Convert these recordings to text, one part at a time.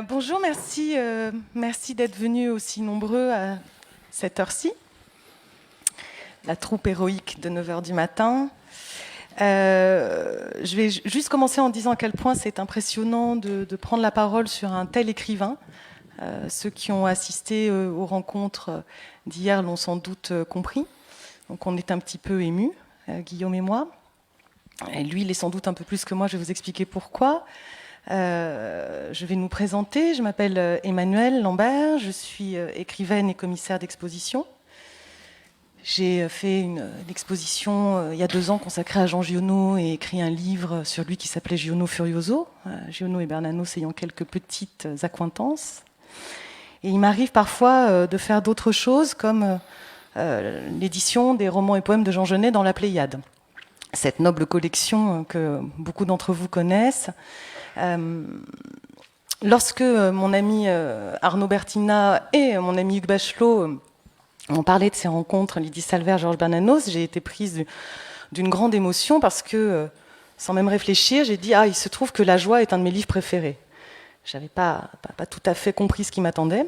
Bonjour, merci d'être venus aussi nombreux à cette heure-ci. La troupe héroïque de 9 heures du matin. Je vais juste commencer en disant à quel point c'est impressionnant de prendre la parole sur un tel écrivain. Ceux qui ont assisté aux rencontres d'hier l'ont sans doute compris. Donc on est un petit peu émus, Guillaume et moi. Et lui, il est sans doute un peu plus que moi, je vais vous expliquer pourquoi. Je vais nous présenter. Je m'appelle Emmanuelle Lambert, je suis écrivaine et commissaire d'exposition. J'ai fait une exposition il y a 2 ans consacrée à Jean Giono et écrit un livre sur lui qui s'appelait Giono Furioso, Giono et Bernanos ayant quelques petites accointances. Et il m'arrive parfois de faire d'autres choses comme l'édition des romans et poèmes de Jean Genet dans la Pléiade. Cette noble collection que beaucoup d'entre vous connaissent. Lorsque mon ami Arnaud Bertina et mon ami Hugues Bachelot ont parlé de ces rencontres, Lydie Salver, Georges Bernanos, j'ai été prise d'une grande émotion parce que, sans même réfléchir, j'ai dit « Ah, il se trouve que La Joie est un de mes livres préférés ». Je n'avais pas tout à fait compris ce qui m'attendait.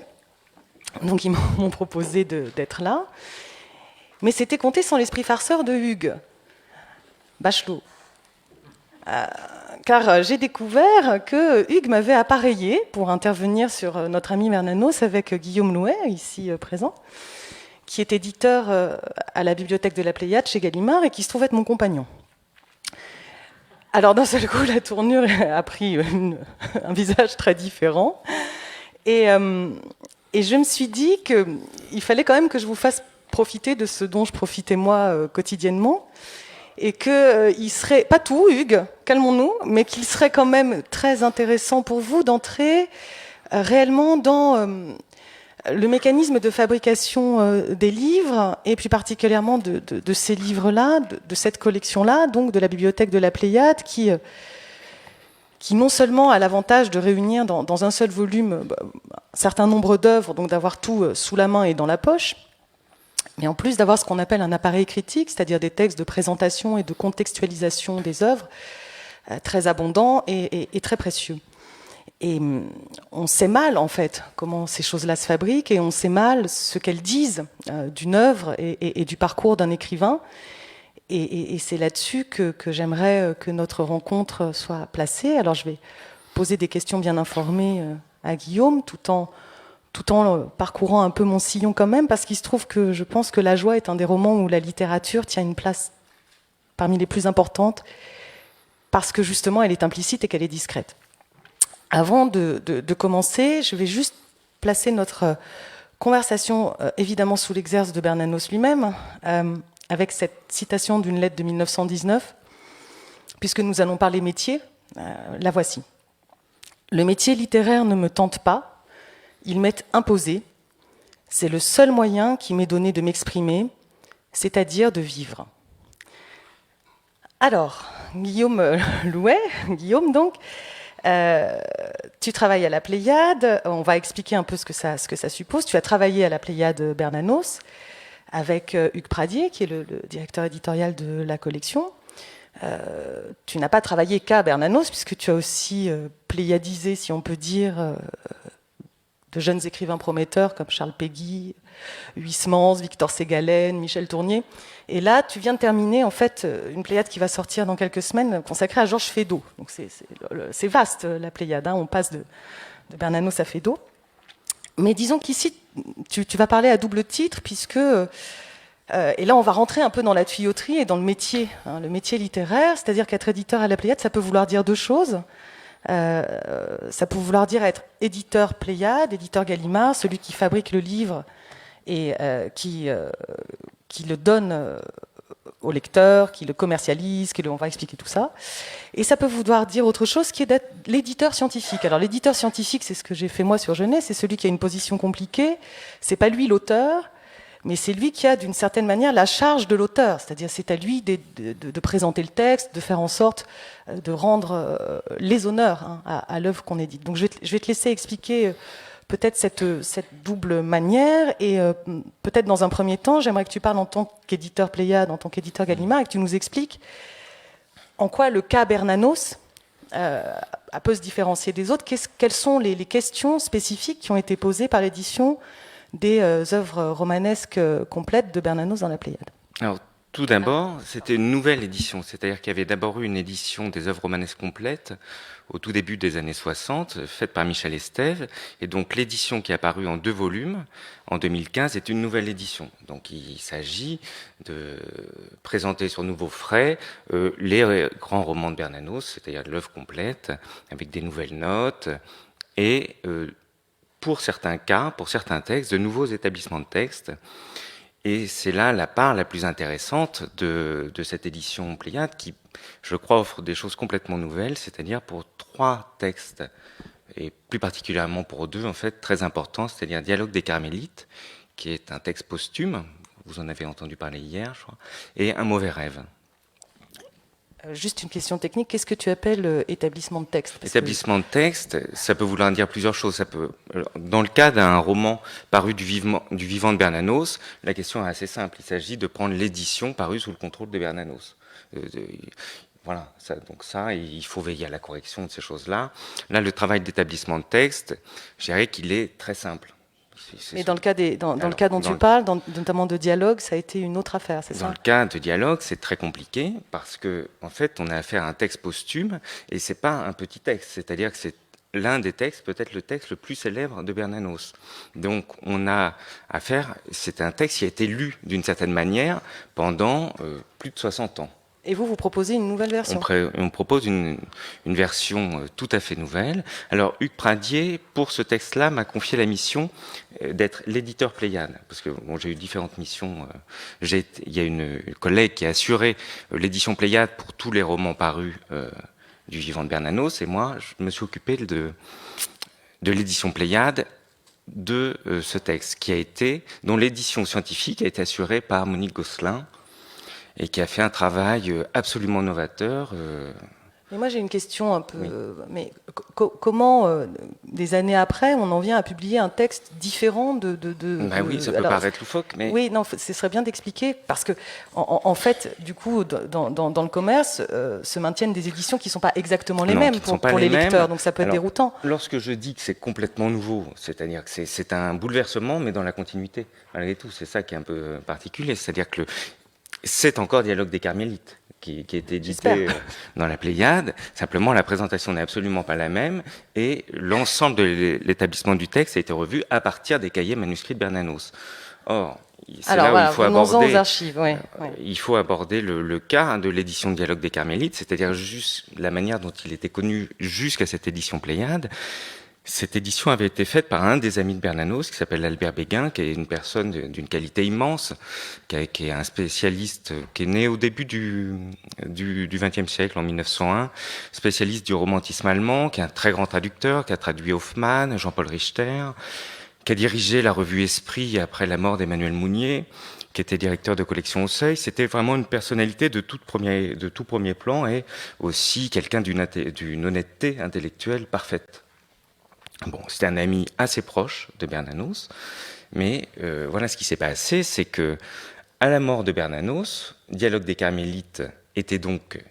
Donc ils m'ont proposé d'être là. Mais c'était compté sans l'esprit farceur de Hugues Bachelot. Car j'ai découvert que Hugues m'avait appareillé pour intervenir sur notre ami Bernanos avec Guillaume Louet, ici présent, qui est éditeur à la bibliothèque de la Pléiade chez Gallimard et qui se trouve être mon compagnon. Alors d'un seul coup, la tournure a pris un visage très différent. Et je me suis dit qu'il fallait quand même que je vous fasse profiter de ce dont je profitais moi quotidiennement. Et qu'il serait, pas tout Hugues, calmons-nous, mais qu'il serait quand même très intéressant pour vous d'entrer réellement dans le mécanisme de fabrication des livres, et plus particulièrement de ces livres-là, de cette collection-là, donc de la bibliothèque de la Pléiade, qui non seulement a l'avantage de réunir dans un seul volume un certain nombre d'œuvres, donc d'avoir tout sous la main et dans la poche, mais en plus d'avoir ce qu'on appelle un appareil critique, c'est-à-dire des textes de présentation et de contextualisation des œuvres, très abondants et très précieux. Et on sait mal, en fait, comment ces choses-là se fabriquent, et on sait mal ce qu'elles disent d'une œuvre et du parcours d'un écrivain. Et c'est là-dessus que j'aimerais que notre rencontre soit placée. Alors je vais poser des questions bien informées à Guillaume, tout en parcourant un peu mon sillon quand même, parce qu'il se trouve que je pense que La Joie est un des romans où la littérature tient une place parmi les plus importantes, parce que justement elle est implicite et qu'elle est discrète. Avant de commencer, je vais juste placer notre conversation évidemment sous l'exerce de Bernanos lui-même, avec cette citation d'une lettre de 1919, puisque nous allons parler métier, la voici. « Le métier littéraire ne me tente pas, il m'est imposé, c'est le seul moyen qui m'est donné de m'exprimer, c'est-à-dire de vivre. » Alors, Guillaume Louet, Guillaume donc, tu travailles à la Pléiade, on va expliquer un peu ce que ça suppose. Tu as travaillé à la Pléiade Bernanos avec Hugues Pradier, qui est le directeur éditorial de la collection. Tu n'as pas travaillé qu'à Bernanos, puisque tu as aussi pléiadisé, si on peut dire, de jeunes écrivains prometteurs comme Charles Péguy, Huysmans, Victor Ségalen, Michel Tournier. Et là, tu viens de terminer en fait une Pléiade qui va sortir dans quelques semaines, consacrée à Georges Feydeau. Donc c'est vaste la Pléiade, hein. On passe de Bernanos à Feydeau. Mais disons qu'ici, tu vas parler à double titre, puisque et là on va rentrer un peu dans la tuyauterie et dans le métier littéraire, c'est-à-dire qu'être éditeur à la Pléiade, ça peut vouloir dire 2 choses. Ça peut vouloir dire être éditeur Pléiade, éditeur Gallimard, celui qui fabrique le livre et qui le donne au lecteur, qui le commercialise, on va expliquer tout ça. Et ça peut vouloir dire autre chose, qui est d'être l'éditeur scientifique. Alors l'éditeur scientifique, c'est ce que j'ai fait moi sur Genet, c'est celui qui a une position compliquée, c'est pas lui l'auteur, mais c'est lui qui a d'une certaine manière la charge de l'auteur, c'est-à-dire c'est à lui de présenter le texte, de faire en sorte de rendre les honneurs à l'œuvre qu'on édite. Donc je vais te laisser expliquer peut-être cette double manière, et peut-être dans un premier temps, j'aimerais que tu parles en tant qu'éditeur Pléiade, en tant qu'éditeur Gallimard, et que tu nous expliques en quoi le cas Bernanos peut se différencier des autres. Quelles sont les questions spécifiques qui ont été posées par l'édition des œuvres romanesques complètes de Bernanos dans la Pléiade? Alors, tout d'abord, c'était une nouvelle édition, c'est-à-dire qu'il y avait d'abord eu une édition des œuvres romanesques complètes au tout début des années 60, faite par Michel Estève, et donc l'édition qui est apparue en 2 volumes en 2015 est une nouvelle édition. Donc il s'agit de présenter sur nouveaux frais les grands romans de Bernanos, c'est-à-dire l'œuvre complète, avec des nouvelles notes, et pour certains cas, pour certains textes, de nouveaux établissements de textes. Et c'est là la part la plus intéressante de cette édition Pléiade qui, je crois, offre des choses complètement nouvelles, c'est-à-dire pour 3 textes, et plus particulièrement pour 2, en fait, très importants, c'est-à-dire Dialogue des Carmélites, qui est un texte posthume, vous en avez entendu parler hier, je crois, et Un mauvais rêve. Juste une question technique, qu'est-ce que tu appelles établissement de texte? Établissement de texte, ça peut vouloir dire plusieurs choses. Ça peut, dans le cas d'un roman paru du vivant de Bernanos, la question est assez simple. Il s'agit de prendre l'édition parue sous le contrôle de Bernanos. Voilà, donc ça, il faut veiller à la correction de ces choses-là. Là, le travail d'établissement de texte, je dirais qu'il est très simple. Mais dans le cas dont tu parles, notamment de dialogue, ça a été une autre affaire, c'est ça? Dans le cas de dialogue, c'est très compliqué parce que, en fait, on a affaire à un texte posthume et c'est pas un petit texte. C'est-à-dire que c'est l'un des textes, peut-être le texte le plus célèbre de Bernanos. Donc, on a affaire, c'est un texte qui a été lu d'une certaine manière pendant plus de 60 ans. Et vous proposez une nouvelle version? On propose une version tout à fait nouvelle. Alors, Hugues Pradier, pour ce texte-là, m'a confié la mission d'être l'éditeur Pléiade. Parce que bon, j'ai eu différentes missions. Il y a une collègue qui a assuré l'édition Pléiade pour tous les romans parus du vivant de Bernanos. Et moi, je me suis occupé de l'édition Pléiade de ce texte, dont l'édition scientifique a été assurée par Monique Gosselin, et qui a fait un travail absolument novateur. Mais moi j'ai une question un peu... Oui. Mais comment, des années après, on en vient à publier un texte différent de... Oui, ça peut paraître loufoque, mais... Oui, non, ce serait bien d'expliquer, parce que, en fait, du coup, dans le commerce, se maintiennent des éditions qui ne sont pas exactement les mêmes pour les lecteurs, donc ça peut être déroutant. Lorsque je dis que c'est complètement nouveau, c'est-à-dire que c'est un bouleversement, mais dans la continuité, malgré tout, c'est ça qui est un peu particulier, c'est-à-dire que c'est encore Dialogue des Carmélites qui est édité dans la Pléiade. Simplement, la présentation n'est absolument pas la même et l'ensemble de l'établissement du texte a été revu à partir des cahiers manuscrits de Bernanos. Or, c'est là où il faut aborder, aux archives, il faut aborder le cas de l'édition de Dialogue des Carmélites, c'est-à-dire juste la manière dont il était connu jusqu'à cette édition Pléiade. Cette édition avait été faite par un des amis de Bernanos, qui s'appelle Albert Béguin, qui est une personne d'une qualité immense, qui est un spécialiste, qui est né au début du XXe siècle, en 1901, spécialiste du romantisme allemand, qui est un très grand traducteur, qui a traduit Hoffmann, Jean-Paul Richter, qui a dirigé la revue Esprit après la mort d'Emmanuel Mounier, qui était directeur de collection au Seuil. C'était vraiment une personnalité de tout premier plan et aussi quelqu'un d'une honnêteté intellectuelle parfaite. Bon, c'était un ami assez proche de Bernanos, mais voilà ce qui s'est passé, c'est que à la mort de Bernanos, Dialogue des Carmélites était donc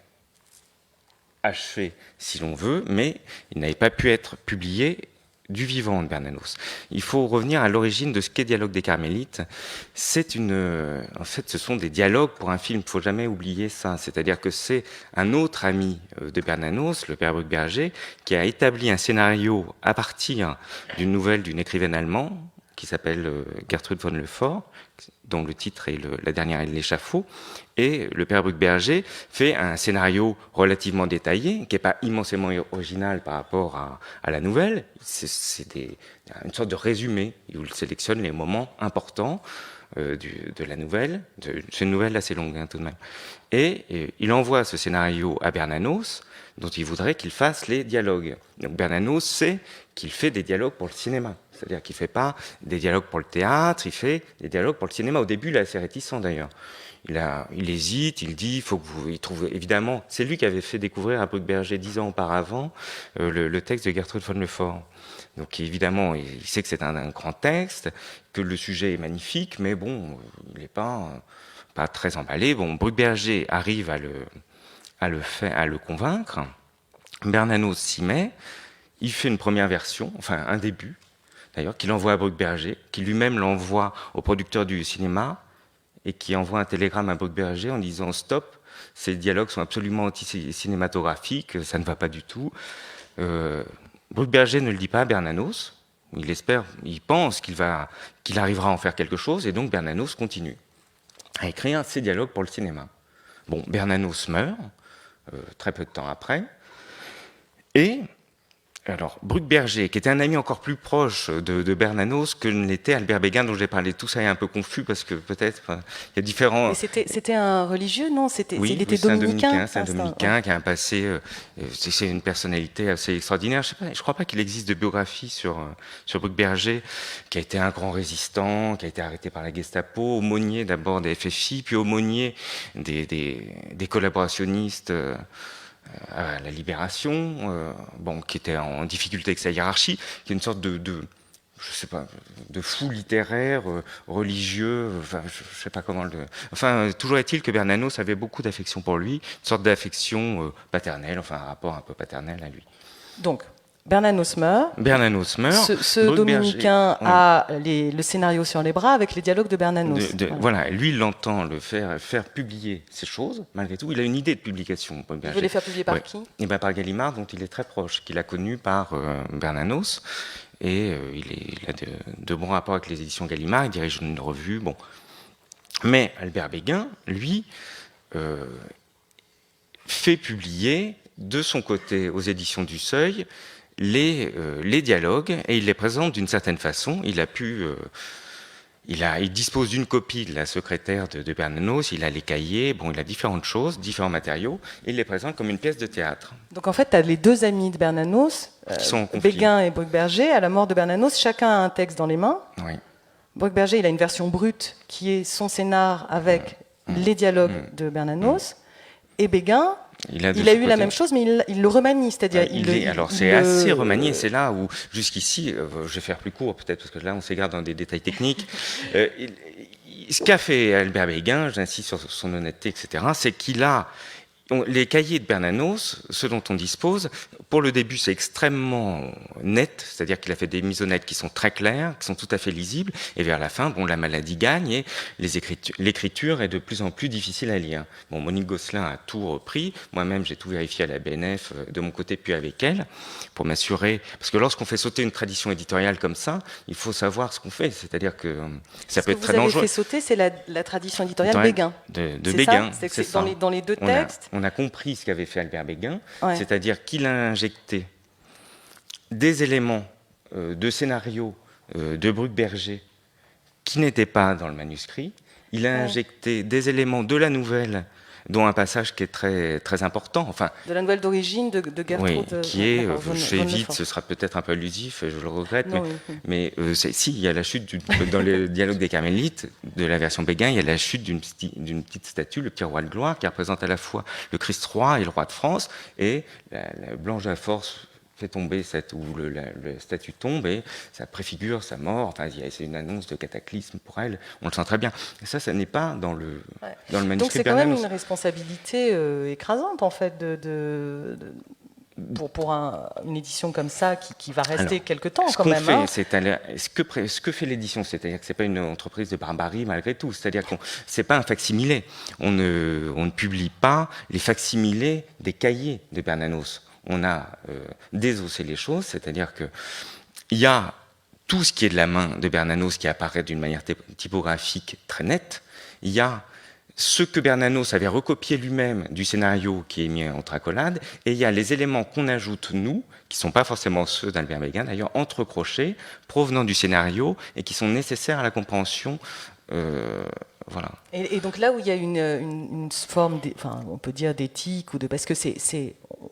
achevé, si l'on veut, mais il n'avait pas pu être publié du vivant de Bernanos. Il faut revenir à l'origine de ce qu'est Dialogue des Carmélites. En fait, ce sont des dialogues pour un film. Il ne faut jamais oublier ça. C'est-à-dire que c'est un autre ami de Bernanos, le père Bruckberger, qui a établi un scénario à partir d'une nouvelle d'une écrivaine allemande qui s'appelle Gertrude von Lefort, dont le titre est La dernière et l'échafaud. Et le père Bruckberger fait un scénario relativement détaillé, qui n'est pas immensément original par rapport à la nouvelle. C'est une sorte de résumé, où il sélectionne les moments importants de la nouvelle. C'est une nouvelle assez longue, tout de même. Et il envoie ce scénario à Bernanos, dont il voudrait qu'il fasse les dialogues. Donc Bernanos sait qu'il fait des dialogues pour le cinéma. C'est-à-dire qu'il ne fait pas des dialogues pour le théâtre, il fait des dialogues pour le cinéma. Au début, il est assez réticent d'ailleurs. Il hésite, il dit, il trouve évidemment, c'est lui qui avait fait découvrir à Bruckberger 10 ans auparavant le texte de Gertrude von Lefort. Donc évidemment, il sait que c'est un grand texte, que le sujet est magnifique, mais bon, il n'est pas très emballé. Bon, Bruckberger arrive à le convaincre. Bernanos s'y met, il fait une première version, enfin un début, d'ailleurs, qu'il envoie à Bruckberger, qui lui-même l'envoie au producteur du cinéma, et qui envoie un télégramme à Bruckberger en disant « Stop, ces dialogues sont absolument anti-cinématographiques, ça ne va pas du tout ». Bruckberger ne le dit pas à Bernanos, il pense qu'il arrivera à en faire quelque chose, et donc Bernanos continue à écrire ces dialogues pour le cinéma. Bon, Bernanos meurt, très peu de temps après, et alors Bruckberger, qui était un ami encore plus proche de Bernanos que ne l'était Albert Béguin, dont j'ai parlé, tout ça est un peu confus parce que peut-être il y a différents. Et c'était un religieux, non? Oui, il était c'est un dominicain. C'est un dominicain qui a un passé. C'est une personnalité assez extraordinaire. Je crois pas qu'il existe de biographie sur Bruckberger, qui a été un grand résistant, qui a été arrêté par la Gestapo, aumônier d'abord des FFI, puis aumônier des collaborationnistes. À la Libération, qui était en difficulté avec sa hiérarchie, qui est une sorte je sais pas, de fou littéraire, religieux, enfin, je sais pas comment le. Enfin, toujours est-il que Bernanos avait beaucoup d'affection pour lui, une sorte d'affection paternelle, enfin un rapport un peu paternel à lui. Donc, Bernanos meurt. Ce dominicain a le scénario sur les bras avec les dialogues de Bernanos. Voilà, lui, il entend le faire publier ces choses, malgré tout. Il a une idée de publication. Il veut les faire publier par qui? Et bien, par Gallimard, dont il est très proche, qu'il a connu par Bernanos. Et il a de bons rapports avec les éditions Gallimard. Il dirige une revue. Bon. Mais Albert Béguin, lui, fait publier de son côté aux éditions du Seuil les dialogues, et il les présente d'une certaine façon. Il dispose d'une copie de la secrétaire de Bernanos, il a les cahiers, il a différentes choses, différents matériaux, et il les présente comme une pièce de théâtre. Donc en fait, tu as les deux amis de Bernanos, Béguin et Bruckberger. À la mort de Bernanos, chacun a un texte dans les mains. Oui. Bruckberger, il a une version brute qui est son scénar avec les dialogues de Bernanos. Et Béguin, il a eu la même chose, mais il le remanie, c'est-à-dire c'est assez remanié. C'est là où jusqu'ici, je vais faire plus court peut-être parce que là on s'égare dans des détails techniques. Ce qu'a fait Albert Béguin, j'insiste sur son honnêteté, etc., c'est qu'il a les cahiers de Bernanos, ceux dont on dispose, pour le début, c'est extrêmement net, c'est-à-dire qu'il a fait des mises au net qui sont très claires, qui sont tout à fait lisibles, et vers la fin, la maladie gagne et l'écriture est de plus en plus difficile à lire. Monique Gosselin a tout repris, moi-même j'ai tout vérifié à la BNF de mon côté, puis avec elle, pour m'assurer, parce que lorsqu'on fait sauter une tradition éditoriale comme ça, il faut savoir ce qu'on fait, c'est-à-dire que ça peut être très dangereux. Ce que vous avez fait sauter, c'est la tradition éditoriale Béguin. De Béguin, c'est ça. Dans les deux textes. On a compris ce qu'avait fait Albert Béguin, c'est-à-dire qu'il a injecté des éléments de scénario de Bruckberger qui n'étaient pas dans le manuscrit. Il a injecté des éléments de la nouvelle, dont un passage qui est très, très important. Enfin, de la nouvelle d'origine de Gertrude. Oui, qui est, j'évite, ce sera peut-être un peu allusif, je le regrette, mais si, il y a la chute, dans le dialogue des Carmélites, de la version Béguin, il y a la chute d'une petite statue, le petit roi de gloire, qui représente à la fois le Christ roi et le roi de France, et la Blanche à force fait tomber où le statue tombe et ça préfigure sa mort. Enfin, c'est une annonce de cataclysme pour elle. On le sent très bien. Et ça n'est pas dans le manuscrit. Donc c'est quand même une responsabilité écrasante en fait pour une édition comme ça qui va rester quelque temps quand même. Ce que fait l'édition, c'est-à-dire que c'est pas une entreprise de barbarie malgré tout. C'est-à-dire que c'est pas un facsimilé. On ne publie pas les facsimilés des cahiers de Bernanos. On a désossé les choses, c'est-à-dire que il y a tout ce qui est de la main de Bernanos qui apparaît d'une manière typographique très nette. Il y a ce que Bernanos avait recopié lui-même du scénario qui est mis entre accolades, et il y a les éléments qu'on ajoute nous, qui ne sont pas forcément ceux d'Albert Béguin, d'ailleurs entrecrochés, provenant du scénario, et qui sont nécessaires à la compréhension. Voilà. Et donc là où il y a une forme, on peut dire d'éthique, parce que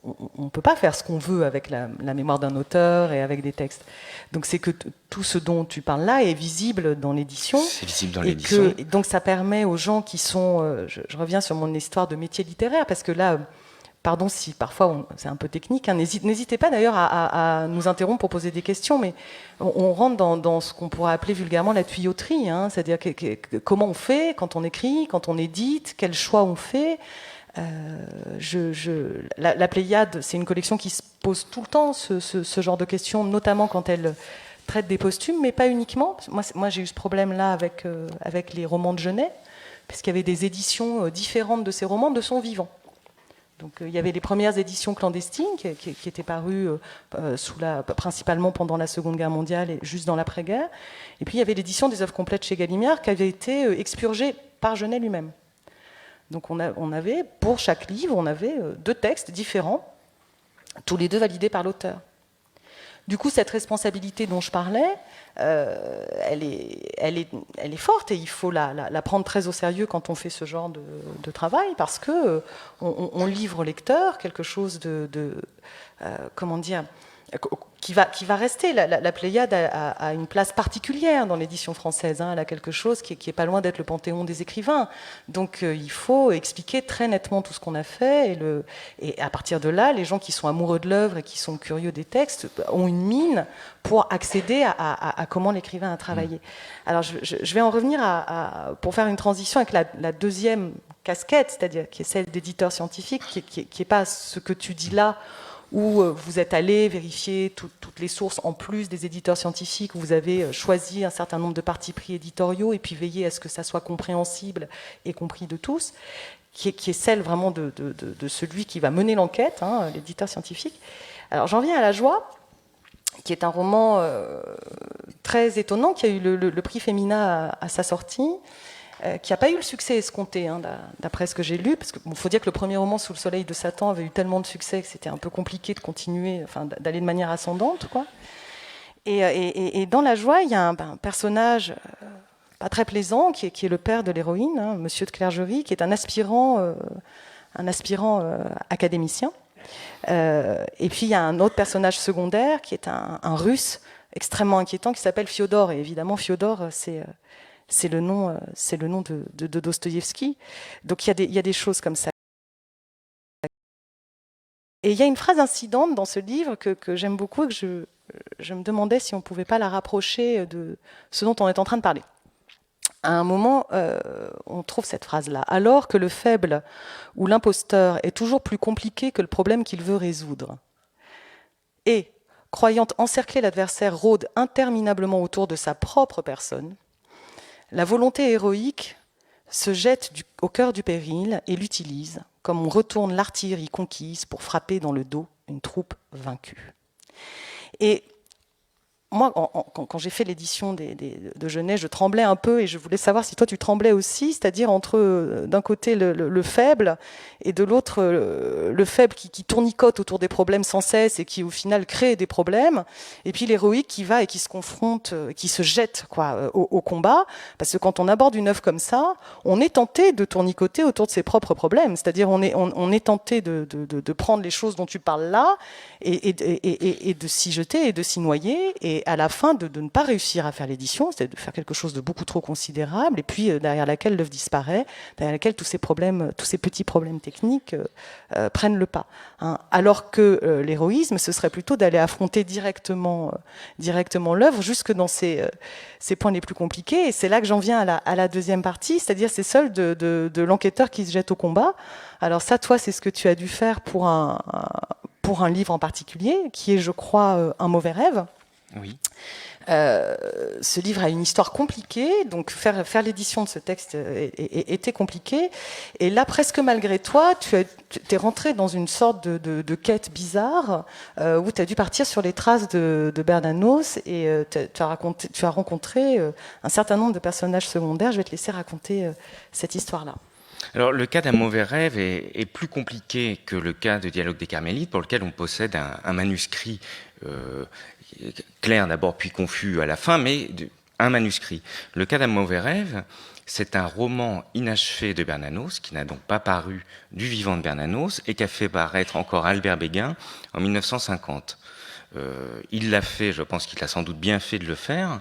on ne peut pas faire ce qu'on veut avec la mémoire d'un auteur et avec des textes. Donc c'est que tout ce dont tu parles là est visible dans l'édition. C'est visible dans l'édition. Donc ça permet aux gens qui sont... je reviens sur mon histoire de métier littéraire, parce que là... Pardon si parfois c'est un peu technique, n'hésitez pas d'ailleurs à nous interrompre pour poser des questions, mais on rentre dans ce qu'on pourrait appeler vulgairement la tuyauterie, c'est-à-dire comment on fait quand on écrit, quand on édite, quels choix on fait, La Pléiade, c'est une collection qui se pose tout le temps ce genre de questions, notamment quand elle traite des posthumes, mais pas uniquement. Moi j'ai eu ce problème-là avec les romans de Genet, puisqu'il y avait des éditions différentes de ces romans de son vivant. Donc, il y avait les premières éditions clandestines qui étaient parues principalement pendant la Seconde Guerre mondiale et juste dans l'après-guerre. Et puis, il y avait l'édition des œuvres complètes chez Gallimard qui avait été expurgée par Genet lui-même. Donc, on avait, pour chaque livre, on avait 2 textes différents, tous les 2 validés par l'auteur. Du coup, cette responsabilité dont je parlais, elle est forte et il faut la prendre très au sérieux quand on fait ce genre de travail, parce que on livre au lecteur quelque chose comment dire, qui va rester. La Pléiade a une place particulière dans l'édition française. Elle a quelque chose qui est pas loin d'être le panthéon des écrivains. Donc il faut expliquer très nettement tout ce qu'on a fait. Et à partir de là, les gens qui sont amoureux de l'œuvre et qui sont curieux des textes ont une mine pour accéder à comment l'écrivain a travaillé. Alors je vais en revenir pour faire une transition avec la deuxième casquette, c'est-à-dire qui est celle d'éditeur scientifique, qui n'est pas ce que tu dis là, où vous êtes allé vérifier toutes les sources en plus des éditeurs scientifiques, où vous avez choisi un certain nombre de partis pris éditoriaux et puis veillé à ce que ça soit compréhensible et compris de tous, qui est celle vraiment de celui qui va mener l'enquête, l'éditeur scientifique. Alors j'en viens à La Joie, qui est un roman très étonnant, qui a eu le prix Femina à sa sortie, qui n'a pas eu le succès escompté, d'après ce que j'ai lu, parce qu'il faut dire que le premier roman, Sous le soleil de Satan, avait eu tellement de succès que c'était un peu compliqué de continuer, d'aller de manière ascendante, quoi. Et dans La Joie, il y a un personnage pas très plaisant, qui est le père de l'héroïne, Monsieur de Clergerie, qui est un aspirant académicien. Et puis il y a un autre personnage secondaire, qui est un Russe extrêmement inquiétant, qui s'appelle Fiodor. Et évidemment, Fiodor, c'est le nom de Dostoïevski. Donc il y a des choses comme ça. Et il y a une phrase incidente dans ce livre que j'aime beaucoup et que je me demandais si on ne pouvait pas la rapprocher de ce dont on est en train de parler. À un moment, on trouve cette phrase-là. Alors que le faible ou l'imposteur est toujours plus compliqué que le problème qu'il veut résoudre. Et, croyant encercler l'adversaire, rôde interminablement autour de sa propre personne, la volonté héroïque se jette au cœur du péril et l'utilise, comme on retourne l'artillerie conquise pour frapper dans le dos une troupe vaincue. Et moi, quand j'ai fait l'édition de Genet, je tremblais un peu et je voulais savoir si toi tu tremblais aussi, c'est-à-dire entre d'un côté le faible et de l'autre le faible qui tournicote autour des problèmes sans cesse et qui au final crée des problèmes, et puis l'héroïque qui va et qui se confronte, qui se jette au combat, parce que quand on aborde une œuvre comme ça, on est tenté de tournicoter autour de ses propres problèmes, c'est-à-dire on est tenté de prendre les choses dont tu parles là et de s'y jeter et de s'y noyer, et à la fin de ne pas réussir à faire l'édition, c'est-à-dire de faire quelque chose de beaucoup trop considérable, et puis derrière laquelle l'œuvre disparaît, derrière laquelle tous ces petits problèmes techniques prennent le pas. Alors que l'héroïsme, ce serait plutôt d'aller affronter directement l'œuvre, jusque dans ses points les plus compliqués, et c'est là que j'en viens à la deuxième partie, c'est-à-dire c'est celle de l'enquêteur qui se jette au combat. Alors ça, toi, c'est ce que tu as dû faire pour un livre en particulier, qui est, je crois, Un mauvais rêve. Oui. Ce livre a une histoire compliquée, donc faire l'édition de ce texte était compliqué. Et là, presque malgré toi, tu es rentré dans une sorte de quête bizarre où tu as dû partir sur les traces de Bernanos, et tu as rencontré un certain nombre de personnages secondaires. Je vais te laisser raconter cette histoire-là. Alors, le cas d'Un mauvais rêve est plus compliqué que le cas de Dialogue des Carmélites, pour lequel on possède un manuscrit clair d'abord, puis confus à la fin, mais un manuscrit. Le cas d'Un mauvais rêve, c'est un roman inachevé de Bernanos, qui n'a donc pas paru du vivant de Bernanos, et qu'a fait paraître encore Albert Béguin en 1950. Il l'a fait, je pense qu'il a sans doute bien fait de le faire,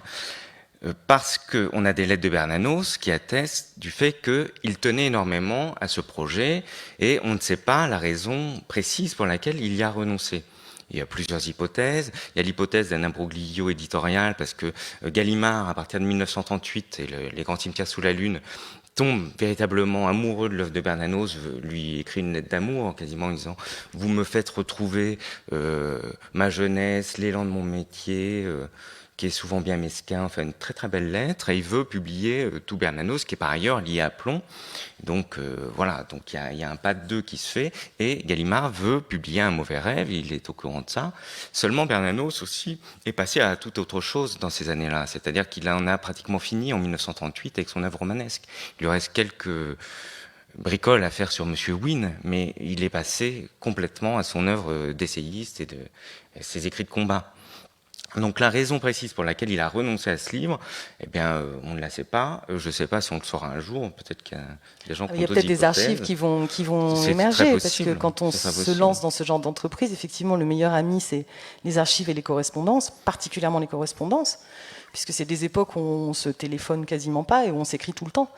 parce qu'on a des lettres de Bernanos qui attestent du fait qu'il tenait énormément à ce projet, et on ne sait pas la raison précise pour laquelle il y a renoncé. Il y a plusieurs hypothèses. Il y a l'hypothèse d'un imbroglio éditorial, parce que Gallimard, à partir de 1938, et Les Grands Cimetières sous la Lune, tombe véritablement amoureux de l'œuvre de Bernanos, lui écrit une lettre d'amour, quasiment en disant « Vous me faites retrouver ma jeunesse, l'élan de mon métier, qui est souvent bien mesquin », enfin une très très belle lettre, et il veut publier tout Bernanos, qui est par ailleurs lié à Plomb. Donc voilà, donc il y a un pas de deux qui se fait, et Gallimard veut publier Un mauvais rêve, il est au courant de ça. Seulement Bernanos aussi est passé à toute autre chose dans ces années-là, c'est-à-dire qu'il en a pratiquement fini en 1938 avec son œuvre romanesque. Il lui reste quelques bricoles à faire sur Monsieur Wynne, mais il est passé complètement à son œuvre d'essayiste et de ses écrits de combat. Donc la raison précise pour laquelle il a renoncé à ce livre, eh bien, on ne la sait pas. Je ne sais pas si on le saura un jour. Peut-être qu'il y a des gens qui ont Il y a d'autres peut-être des archives qui vont émerger, parce que quand on se lance dans ce genre d'entreprise, effectivement, le meilleur ami, c'est les archives et les correspondances, particulièrement les correspondances, puisque c'est des époques où on se téléphone quasiment pas et où on s'écrit tout le temps.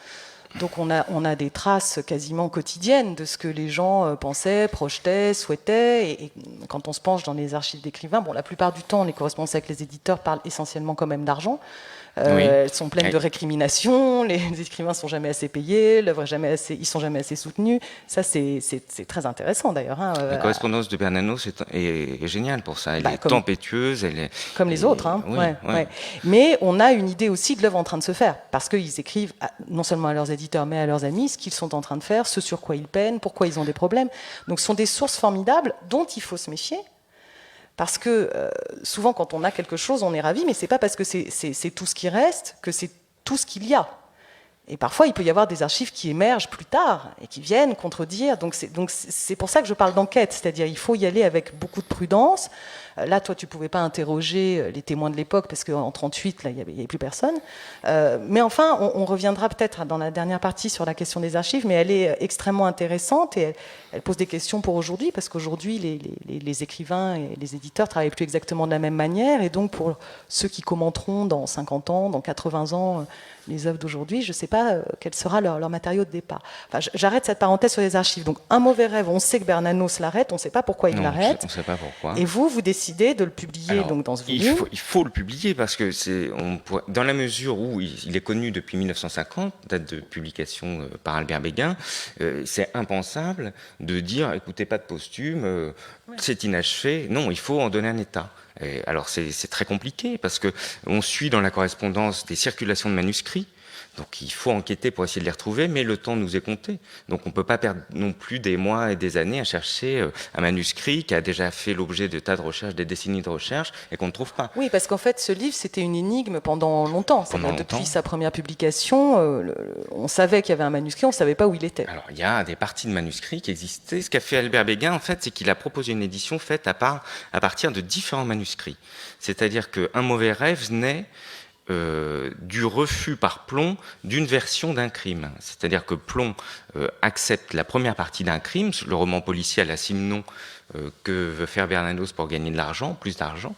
Donc on a des traces quasiment quotidiennes de ce que les gens pensaient, projetaient, souhaitaient. Et quand on se penche dans les archives d'écrivains, bon, la plupart du temps, les correspondances avec les éditeurs parlent essentiellement quand même d'argent. Oui. Elles sont pleines de récriminations, les écrivains sont jamais assez payés, l'œuvre ils sont jamais assez soutenus. Ça, c'est très intéressant d'ailleurs. Hein. La correspondance de Bernanos est géniale pour ça. Elle est tempétueuse. Comme les autres. Hein. Oui, ouais. Mais on a une idée aussi de l'œuvre en train de se faire, parce qu'ils écrivent non seulement à leurs éditeurs, mais à leurs amis, ce qu'ils sont en train de faire, ce sur quoi ils peinent, pourquoi ils ont des problèmes. Donc ce sont des sources formidables dont il faut se méfier. Parce que souvent, quand on a quelque chose, on est ravi, mais ce n'est pas parce que c'est tout ce qui reste que c'est tout ce qu'il y a. Et parfois, il peut y avoir des archives qui émergent plus tard et qui viennent contredire. Donc c'est pour ça que je parle d'enquête, c'est-à-dire il faut y aller avec beaucoup de prudence. Là, toi, tu ne pouvais pas interroger les témoins de l'époque parce qu'en 1938, là, il n'y avait plus personne. Mais enfin, on reviendra peut-être dans la dernière partie sur la question des archives, mais elle est extrêmement intéressante et elle pose des questions pour aujourd'hui, parce qu'aujourd'hui, les écrivains et les éditeurs ne travaillent plus exactement de la même manière. Et donc, pour ceux qui commenteront dans 50 ans, dans 80 ans, les œuvres d'aujourd'hui, je ne sais pas quel sera leur matériau de départ. Enfin, j'arrête cette parenthèse sur les archives. Donc, Un mauvais rêve, on sait que Bernanos l'arrête, on ne sait pas pourquoi il l'arrête. On ne sait pas pourquoi. Et vous décidez de le publier. Alors, donc, dans ce volume. Il faut le publier parce que dans la mesure où il est connu depuis 1950, date de publication par Albert Béguin, c'est impensable de dire, écoutez, pas de posthume, c'est inachevé. Non, il faut en donner un état. Et alors c'est très compliqué parce que on suit dans la correspondance des circulations de manuscrits. Donc il faut enquêter pour essayer de les retrouver, mais le temps nous est compté. Donc on ne peut pas perdre non plus des mois et des années à chercher un manuscrit qui a déjà fait l'objet de tas de recherches, des décennies de recherches, et qu'on ne trouve pas. Oui, parce qu'en fait, ce livre, c'était une énigme pendant longtemps. Depuis sa première publication, on savait qu'il y avait un manuscrit, on ne savait pas où il était. Alors il y a des parties de manuscrits qui existaient. Ce qu'a fait Albert Béguin, en fait, c'est qu'il a proposé une édition faite à partir de différents manuscrits. C'est-à-dire qu'un mauvais rêve naît du refus par Plomb d'une version d'un crime. C'est-à-dire que Plomb accepte la première partie d'un crime, le roman policier à la Simenon que veut faire Bernanos pour gagner de l'argent, plus d'argent.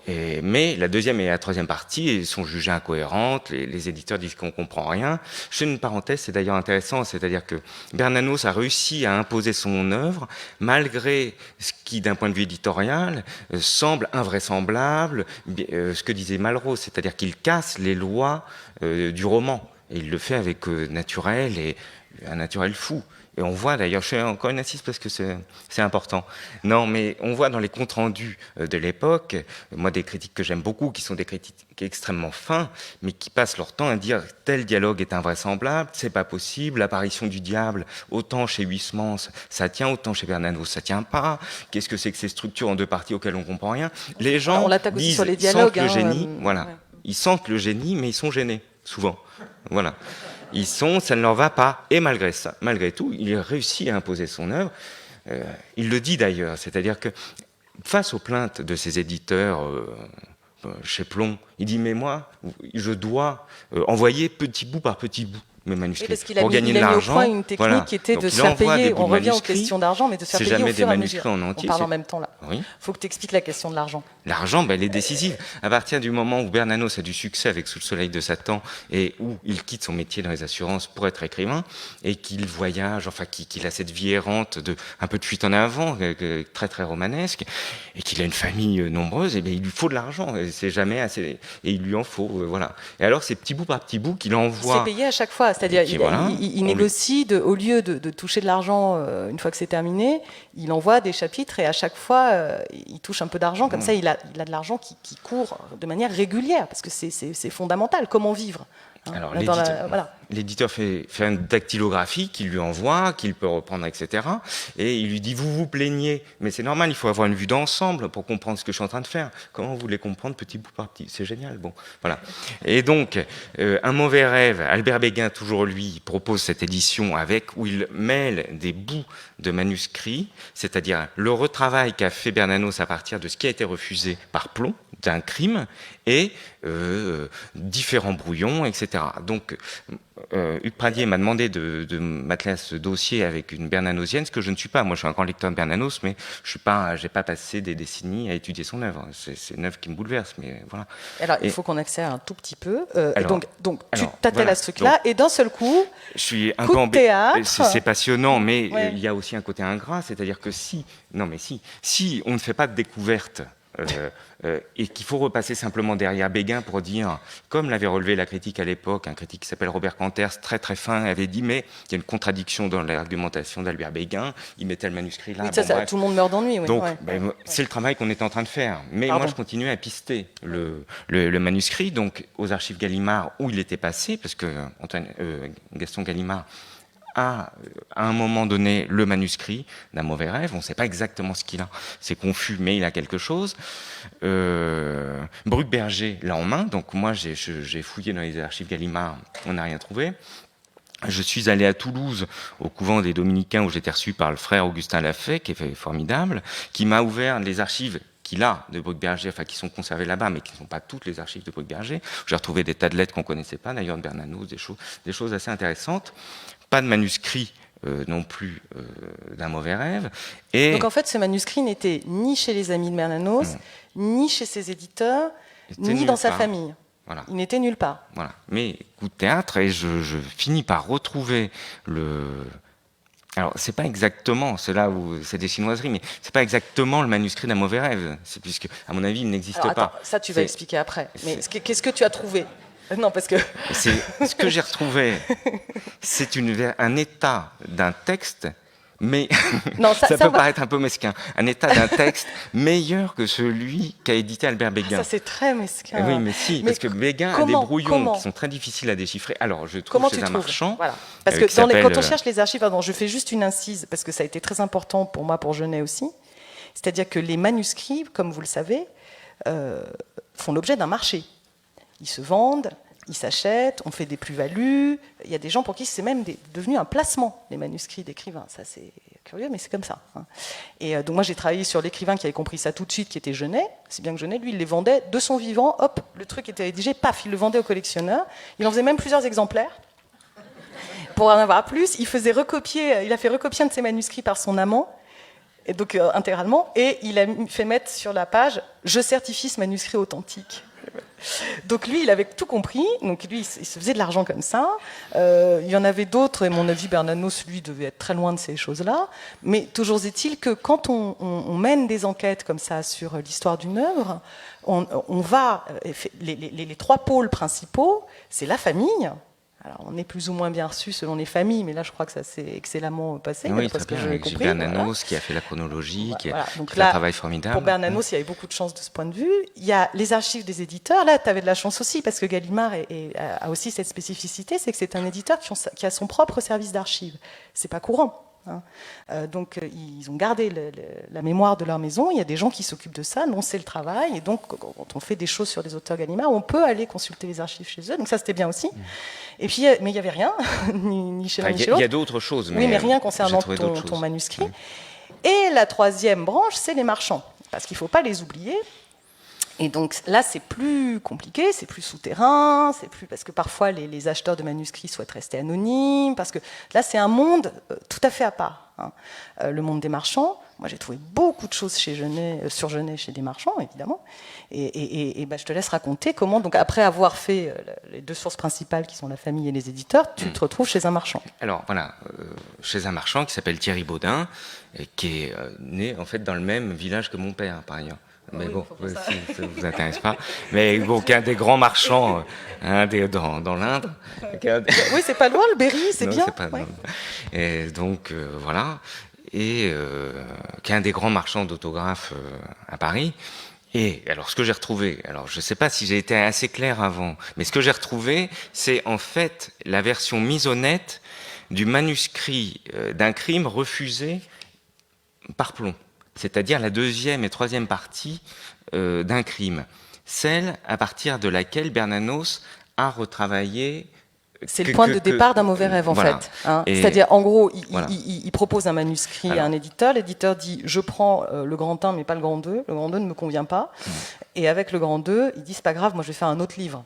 Mais la deuxième et la troisième partie sont jugées incohérentes, les éditeurs disent qu'on ne comprend rien. Je fais une parenthèse, c'est d'ailleurs intéressant, c'est-à-dire que Bernanos a réussi à imposer son œuvre malgré ce qui, d'un point de vue éditorial, semble invraisemblable, ce que disait Malraux, c'est-à-dire qu'il casse les lois du roman. Et il le fait avec naturel et un naturel fou. Et on voit d'ailleurs, je fais encore une assise parce que c'est important. Non, mais on voit dans les comptes rendus de l'époque, moi des critiques que j'aime beaucoup, qui sont des critiques extrêmement fins, mais qui passent leur temps à dire tel dialogue est invraisemblable, c'est pas possible, l'apparition du diable, autant chez Huysmans, ça tient, autant chez Bernanos, ça tient pas. Qu'est-ce que c'est que ces structures en deux parties auxquelles on comprend rien? Les gens disent, sur les dialogues, sentent le génie, voilà. Ouais. Ils sentent le génie, mais ils sont gênés, souvent. Voilà. Ça ne leur va pas. Et malgré ça, malgré tout, il réussit à imposer son œuvre. Il le dit d'ailleurs, c'est-à-dire que face aux plaintes de ses éditeurs chez Plomb, il dit mais moi, je dois envoyer petit bout par petit bout mes manuscrits parce qu'il a mis au point une technique qui était de se faire payer. On revient aux questions d'argent, mais de se faire payer au fur et à mesure. On parle en même temps là. Il faut que tu expliques la question de l'argent. L'argent, elle est décisive. À partir du moment où Bernanos a du succès avec Sous le soleil de Satan et où il quitte son métier dans les assurances pour être écrivain et qu'il voyage, enfin qu'il a cette vie errante un peu de fuite en avant, très très romanesque, et qu'il a une famille nombreuse, et bien il lui faut de l'argent. C'est jamais assez, et il lui en faut, voilà. Et alors c'est petit bout par petit bout qu'il envoie. C'est payé à chaque fois. c'est-à-dire voilà, il négocie, au lieu de toucher de l'argent une fois que c'est terminé, il envoie des chapitres et à chaque fois, il touche un peu d'argent. Comme ça, il a de l'argent qui court de manière régulière, parce que c'est fondamental. Comment vivre, hein, alors, voilà. l'éditeur fait une dactylographie qu'il lui envoie, qu'il peut reprendre, etc. Et il lui dit, vous vous plaignez, mais c'est normal, il faut avoir une vue d'ensemble pour comprendre ce que je suis en train de faire. Comment vous voulez comprendre petit bout par petit? C'est génial, bon, voilà. Et donc, Un mauvais rêve, Albert Béguin, toujours lui, propose cette édition où il mêle des bouts de manuscrits, c'est-à-dire le retravail qu'a fait Bernanos à partir de ce qui a été refusé par Plon, d'un crime, et différents brouillons, etc. Donc, Hugues Pradier m'a demandé de m'atteler ce dossier avec une bernanosienne, ce que je ne suis pas. Moi, je suis un grand lecteur de Bernanos, mais j'ai pas passé des décennies à étudier son œuvre. C'est une œuvre qui me bouleverse, mais voilà. Alors, il faut qu'on accélère un tout petit peu. Donc, tu t'attelles à ce truc-là, et d'un seul coup, je suis un coup peu de théâtre. C'est passionnant, mais Ouais. il y a aussi un côté ingrat, c'est-à-dire que si on ne fait pas de découverte, et qu'il faut repasser simplement derrière Béguin pour dire, comme l'avait relevé la critique à l'époque, un critique qui s'appelle Robert Canters, très très fin, avait dit, mais il y a une contradiction dans l'argumentation d'Albert Béguin, il mettait le manuscrit là. Oui, tout le monde meurt d'ennui. Oui. Donc, c'est le travail qu'on est en train de faire. Mais moi, je continuais à pister le manuscrit, donc aux archives Gallimard, où il était passé, parce que Gaston Gallimard a, à un moment donné, le manuscrit d'un mauvais rêve. On ne sait pas exactement ce qu'il a. C'est confus, mais il a quelque chose. Bruckberger l'a en main. Donc moi, j'ai fouillé dans les archives Gallimard. On n'a rien trouvé. Je suis allé à Toulouse, au couvent des Dominicains, où j'étais reçu par le frère Augustin Lafay, qui est formidable, qui m'a ouvert les archives qu'il a de Bruckberger, enfin qui sont conservées là-bas, mais qui ne sont pas toutes les archives de Bruckberger. J'ai retrouvé des tas de lettres qu'on ne connaissait pas, d'ailleurs de Bernanos, des choses assez intéressantes. Pas de manuscrit non plus d'un mauvais rêve. Et donc en fait, ce manuscrit n'était ni chez les amis de Bernanos, ni chez ses éditeurs, ni dans sa famille. Voilà. Il n'était nulle part. Voilà. Mais coup de théâtre, et je finis par retrouver Alors, c'est pas exactement, c'est là où c'est des chinoiseries, mais c'est pas exactement le manuscrit d'un mauvais rêve. C'est puisque, à mon avis, il n'existe pas. Attends, ça tu vas expliquer après. Mais qu'est-ce que tu as trouvé? Non, parce que ce que j'ai retrouvé, c'est un état d'un texte, mais non, ça peut paraître un peu mesquin. Un état d'un texte meilleur que celui qu'a édité Albert Béguin. Ça c'est très mesquin. Oui, mais si, parce que Béguin a des brouillons qui sont très difficiles à déchiffrer. Alors, je trouve chez un marchand. Voilà. Parce que quand on cherche les archives, pardon, je fais juste une incise parce que ça a été très important pour moi, pour Genet aussi. C'est-à-dire que les manuscrits, comme vous le savez, font l'objet d'un marché. Ils se vendent, ils s'achètent, on fait des plus-values. Il y a des gens pour qui c'est même devenu un placement, les manuscrits d'écrivains. Ça, c'est curieux, mais c'est comme ça. Et donc moi, j'ai travaillé sur l'écrivain qui avait compris ça tout de suite, qui était Genet. C'est bien que Genet, lui, il les vendait de son vivant. Hop, le truc était rédigé, paf, il le vendait aux collectionneurs. Il en faisait même plusieurs exemplaires. Pour en avoir plus, il a fait recopier un de ses manuscrits par son amant, et donc intégralement, et il a fait mettre sur la page « Je certifie ce manuscrit authentique ». Donc lui, il avait tout compris. Donc lui, il se faisait de l'argent comme ça. Il y en avait d'autres, et mon avis, Bernanos, lui, devait être très loin de ces choses-là. Mais toujours est-il que quand on mène des enquêtes comme ça sur l'histoire d'une œuvre, on va... Les trois pôles principaux, c'est la famille. Alors, on est plus ou moins bien reçu selon les familles, mais là, je crois que ça s'est excellemment passé. Oui, très bien, avec Gilles Bernanos qui a fait la chronologie, qui a fait un travail formidable. Pour Bernanos, il y avait beaucoup de chance de ce point de vue. Il y a les archives des éditeurs. Là, tu avais de la chance aussi, parce que Gallimard a aussi cette spécificité, c'est que c'est un éditeur qui a son propre service d'archives. C'est pas courant. Donc ils ont gardé la mémoire de leur maison, il y a des gens qui s'occupent de ça, dont c'est le travail, et donc quand on fait des choses sur les auteurs Gallimard, on peut aller consulter les archives chez eux, donc ça c'était bien aussi. Et puis, mais il n'y avait rien, ni chez l'un ni chez l'autre. Il y a d'autres choses. Oui, mais rien concernant ton manuscrit. Et la troisième branche, c'est les marchands, parce qu'il ne faut pas les oublier. Et donc là, c'est plus compliqué, c'est plus souterrain, parce que parfois les acheteurs de manuscrits souhaitent rester anonymes, parce que là, c'est un monde tout à fait à part. Le monde des marchands. Moi, j'ai trouvé beaucoup de choses sur Genet chez des marchands, évidemment. Et je te laisse raconter comment, donc après avoir fait les deux sources principales qui sont la famille et les éditeurs, tu te retrouves chez un marchand. Alors voilà, chez un marchand qui s'appelle Thierry Baudin, qui est né en fait dans le même village que mon père, par ailleurs. Mais Oui, bon, faut pas ça. si ça ne vous intéresse pas. Mais bon, qu'un des grands marchands dans l'Indre. Oui, c'est pas loin, le Berry, c'est Non, bien. c'est pas. Ouais. Non. Et donc, voilà. Et qu'un des grands marchands d'autographes à Paris. Et alors, ce que j'ai retrouvé, alors je ne sais pas si j'ai été assez clair avant, mais ce que j'ai retrouvé, c'est en fait la version mise au net du manuscrit d'un crime refusé par Plomb, c'est-à-dire la deuxième et troisième partie d'un crime, celle à partir de laquelle Bernanos a retravaillé. C'est le point de départ d'un mauvais rêve, en voilà. fait. Hein. Et c'est-à-dire, en gros, voilà. il propose un manuscrit à un éditeur. L'éditeur dit, je prends le grand 1, mais pas le grand 2. Le grand 2 ne me convient pas. Et avec le grand 2, il dit, c'est pas grave, moi je vais faire un autre livre.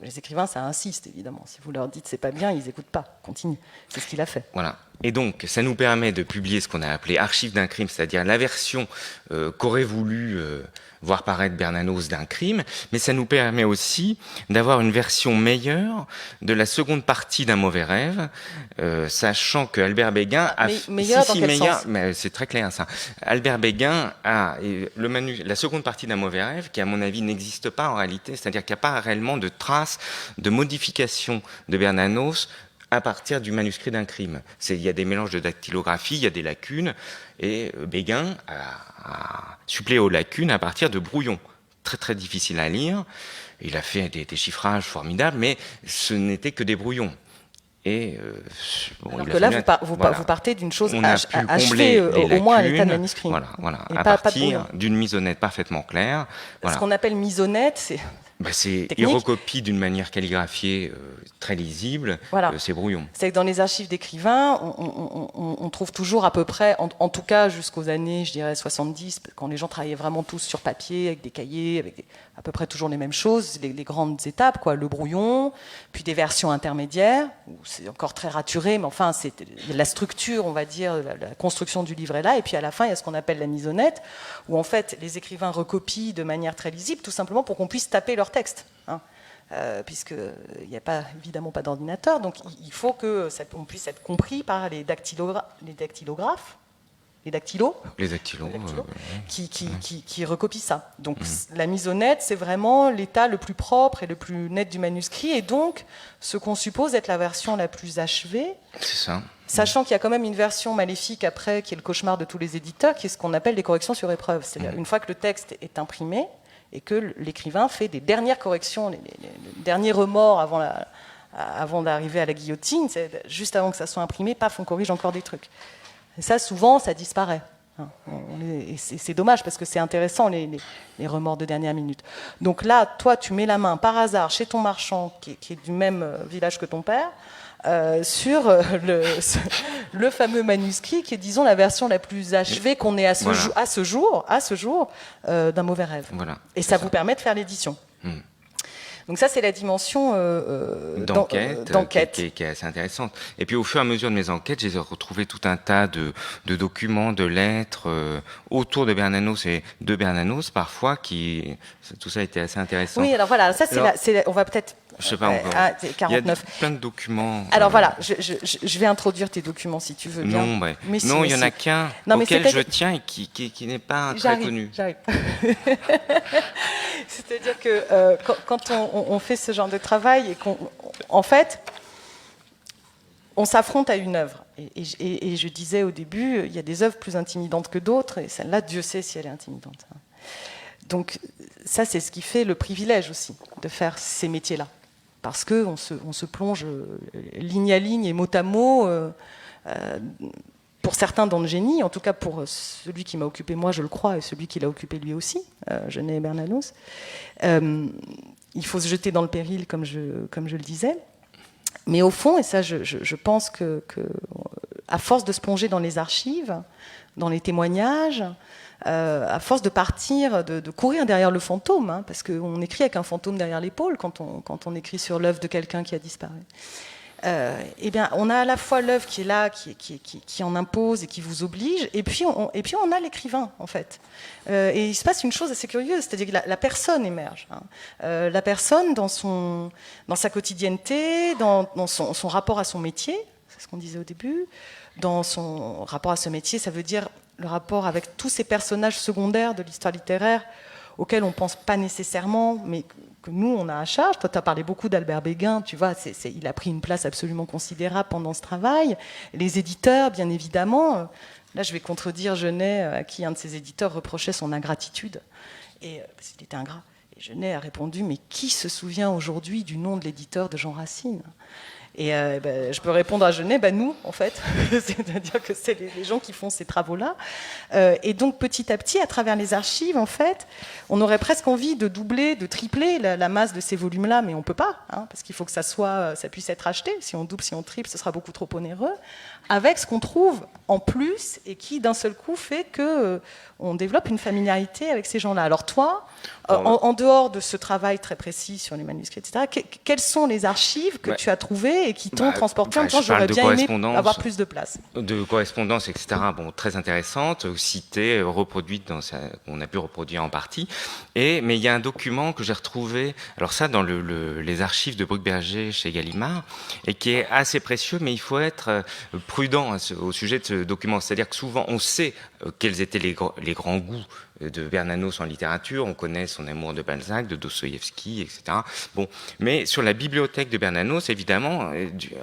Les écrivains, ça insiste, évidemment. Si vous leur dites, c'est pas bien, ils n'écoutent pas. Continue. C'est ce qu'il a fait. Voilà. Et donc, ça nous permet de publier ce qu'on a appelé archive d'un crime, c'est-à-dire la version qu'aurait voulu voir paraître Bernanos d'un crime, mais ça nous permet aussi d'avoir une version meilleure de la seconde partie d'un mauvais rêve, sachant que Albert Béguin a... Meilleur dans quel sens ? Mais c'est très clair, ça. Albert Béguin a la seconde partie d'un mauvais rêve, qui à mon avis n'existe pas en réalité, c'est-à-dire qu'il n'y a pas réellement de traces de modification de Bernanos à partir du manuscrit d'un crime. Il y a des mélanges de dactylographie, il y a des lacunes, et Béguin a suppléé aux lacunes à partir de brouillons, très très difficiles à lire. Il a fait des chiffrages formidables, mais ce n'était que des brouillons. Et bon, alors que là, vous partez d'une chose achevée, au moins à l'état de manuscrit. Voilà, à partir d'une mise au net parfaitement claire. Voilà. Ce qu'on appelle mise au net, c'est... il recopie d'une manière calligraphiée très lisible ces brouillons. C'est que dans les archives d'écrivains, on trouve toujours à peu près, en tout cas jusqu'aux années, je dirais 70, quand les gens travaillaient vraiment tous sur papier, avec des cahiers, avec à peu près toujours les mêmes choses, les grandes étapes, le brouillon, puis des versions intermédiaires, où c'est encore très raturé, mais enfin, c'est la structure, on va dire, la construction du livre est là, et puis à la fin, il y a ce qu'on appelle la mise au net, où en fait, les écrivains recopient de manière très lisible, tout simplement pour qu'on puisse taper leur texte. Hein. Puisqu'il n'y a évidemment pas d'ordinateur, donc il faut qu'on puisse être compris par les dactylos, qui recopient ça. Donc la mise au net, c'est vraiment l'état le plus propre et le plus net du manuscrit, et donc ce qu'on suppose être la version la plus achevée. C'est ça. Sachant qu'il y a quand même une version maléfique après, qui est le cauchemar de tous les éditeurs, qui est ce qu'on appelle les corrections sur épreuve. C'est-à-dire une fois que le texte est imprimé, et que l'écrivain fait des dernières corrections, les derniers remords avant d'arriver à la guillotine, juste avant que ça soit imprimé, paf, on corrige encore des trucs. Et ça, souvent, ça disparaît. Et c'est dommage, parce que c'est intéressant, les remords de dernière minute. Donc là, toi, tu mets la main, par hasard, chez ton marchand, qui est du même village que ton père, sur le fameux manuscrit qui est, disons, la version la plus achevée qu'on ait à ce jour d'un mauvais rêve. Voilà, et ça vous permet de faire l'édition. Donc ça, c'est la dimension d'enquête. Qui est assez intéressante. Et puis au fur et à mesure de mes enquêtes, j'ai retrouvé tout un tas de documents, de lettres autour de Bernanos et de Bernanos parfois, tout ça a été assez intéressant. Oui, alors voilà, ça on va peut-être... Je sais pas encore. 49. Il y a plein de documents. Alors voilà, je vais introduire tes documents si tu veux bien. Non, il y en a qu'un auquel je tiens et qui n'est pas très connu. J'arrive. C'est-à-dire que quand on fait ce genre de travail et en fait, on s'affronte à une œuvre. Et je disais au début, il y a des œuvres plus intimidantes que d'autres, et celle-là, Dieu sait si elle est intimidante. Donc ça, c'est ce qui fait le privilège aussi de faire ces métiers-là. Parce qu'on se plonge ligne à ligne et mot à mot, pour certains dans le génie, en tout cas pour celui qui m'a occupé moi, je le crois, et celui qui l'a occupé lui aussi, Genet et Bernanos. Il faut se jeter dans le péril, comme je le disais. Mais au fond, et ça je pense que à force de se plonger dans les archives, dans les témoignages, à force de partir, de courir derrière le fantôme, hein, parce qu'on écrit avec un fantôme derrière l'épaule quand on écrit sur l'œuvre de quelqu'un qui a disparu. Eh bien, on a à la fois l'œuvre qui est là, qui en impose et qui vous oblige, et puis on a l'écrivain, en fait. Et il se passe une chose assez curieuse, c'est-à-dire que la personne émerge. Hein. La personne, dans sa quotidienneté, dans son rapport à son métier, c'est ce qu'on disait au début, dans son rapport à ce métier, ça veut dire le rapport avec tous ces personnages secondaires de l'histoire littéraire auxquels on ne pense pas nécessairement, mais que nous, on a à charge. Toi, tu as parlé beaucoup d'Albert Béguin, tu vois, il a pris une place absolument considérable pendant ce travail. Les éditeurs, bien évidemment. Là, je vais contredire Genet, à qui un de ses éditeurs reprochait son ingratitude, parce qu'il était ingrat. Et Genet a répondu, mais qui se souvient aujourd'hui du nom de l'éditeur de Jean Racine ? Et je peux répondre à Genet, nous, en fait. C'est-à-dire que c'est les gens qui font ces travaux-là. Et donc, petit à petit, à travers les archives, en fait, on aurait presque envie de doubler, de tripler la masse de ces volumes-là, mais on ne peut pas, parce qu'il faut que ça puisse être acheté. Si on double, si on triple, ce sera beaucoup trop onéreux. Avec ce qu'on trouve en plus, et qui, d'un seul coup, fait qu'on développe une familiarité avec ces gens-là. Alors toi, en dehors de ce travail très précis sur les manuscrits, etc., quelles sont les archives que tu as trouvées et qui t'ont transporté en disant j'aurais bien aimé avoir plus de place? De correspondance, etc., très intéressante, citée, reproduite, qu'on a pu reproduire en partie. Mais il y a un document que j'ai retrouvé, alors ça, dans les archives de Bruckberger chez Gallimard, et qui est assez précieux, mais il faut être prudent au sujet de ce document. C'est-à-dire que souvent, on sait quels étaient les grands goûts de Bernanos en littérature, on connaît son amour de Balzac, de Dostoïevski, etc. Mais sur la bibliothèque de Bernanos, évidemment,